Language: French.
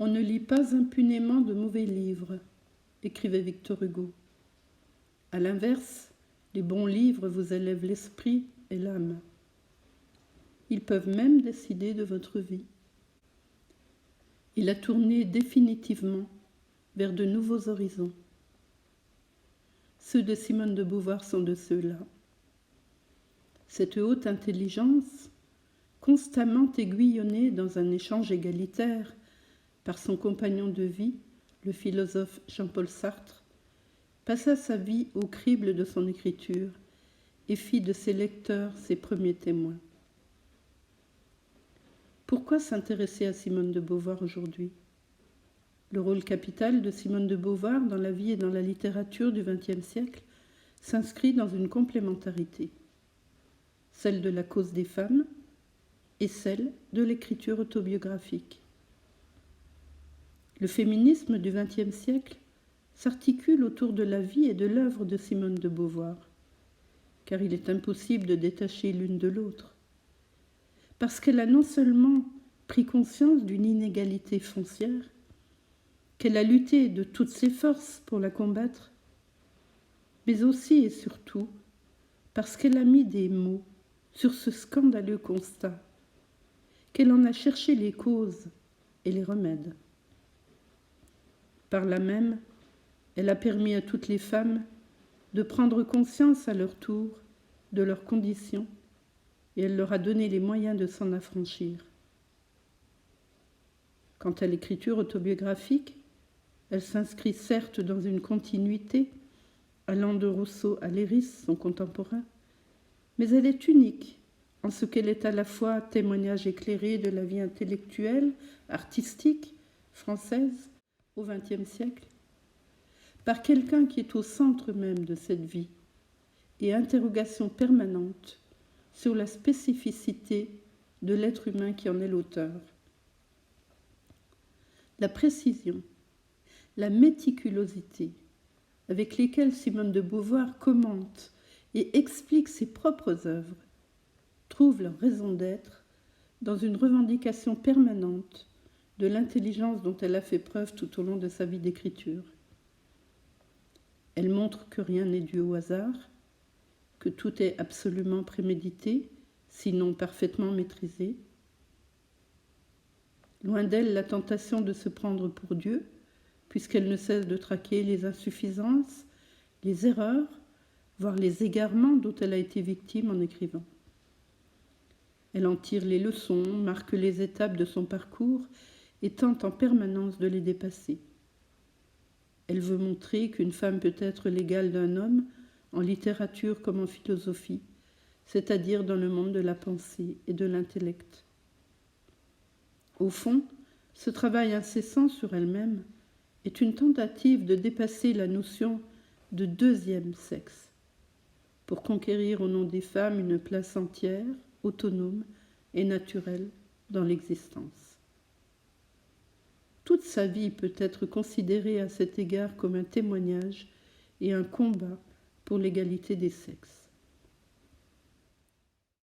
On ne lit pas impunément de mauvais livres, écrivait Victor Hugo. À l'inverse, les bons livres vous élèvent l'esprit et l'âme. Ils peuvent même décider de votre vie. Il a tourné définitivement vers de nouveaux horizons. Ceux de Simone de Beauvoir sont de ceux-là. Cette haute intelligence, constamment aiguillonnée dans un échange égalitaire par son compagnon de vie, le philosophe Jean-Paul Sartre, passa sa vie au crible de son écriture et fit de ses lecteurs ses premiers témoins. Pourquoi s'intéresser à Simone de Beauvoir aujourd'hui ? Le rôle capital de Simone de Beauvoir dans la vie et dans la littérature du XXe siècle s'inscrit dans une complémentarité, celle de la cause des femmes et celle de l'écriture autobiographique. Le féminisme du XXe siècle s'articule autour de la vie et de l'œuvre de Simone de Beauvoir, car il est impossible de détacher l'une de l'autre, parce qu'elle a non seulement pris conscience d'une inégalité foncière, qu'elle a lutté de toutes ses forces pour la combattre, mais aussi et surtout parce qu'elle a mis des mots sur ce scandaleux constat, qu'elle en a cherché les causes et les remèdes. Par là même, elle a permis à toutes les femmes de prendre conscience à leur tour de leurs conditions et elle leur a donné les moyens de s'en affranchir. Quant à l'écriture autobiographique, elle s'inscrit certes dans une continuité, allant de Rousseau à Léris, son contemporain, mais elle est unique en ce qu'elle est à la fois témoignage éclairé de la vie intellectuelle, artistique, française au XXe siècle, par quelqu'un qui est au centre même de cette vie, et interrogation permanente sur la spécificité de l'être humain qui en est l'auteur. La précision, la méticulosité avec lesquelles Simone de Beauvoir commente et explique ses propres œuvres trouvent leur raison d'être dans une revendication permanente de l'intelligence dont elle a fait preuve tout au long de sa vie d'écriture. Elle montre que rien n'est dû au hasard, que tout est absolument prémédité, sinon parfaitement maîtrisé. Loin d'elle la tentation de se prendre pour Dieu, puisqu'elle ne cesse de traquer les insuffisances, les erreurs, voire les égarements dont elle a été victime en écrivant. Elle en tire les leçons, marque les étapes de son parcours et tente en permanence de les dépasser. Elle veut montrer qu'une femme peut être l'égale d'un homme en littérature comme en philosophie, c'est-à-dire dans le monde de la pensée et de l'intellect. Au fond, ce travail incessant sur elle-même est une tentative de dépasser la notion de deuxième sexe pour conquérir au nom des femmes une place entière, autonome et naturelle dans l'existence. Toute sa vie peut être considérée à cet égard comme un témoignage et un combat pour l'égalité des sexes.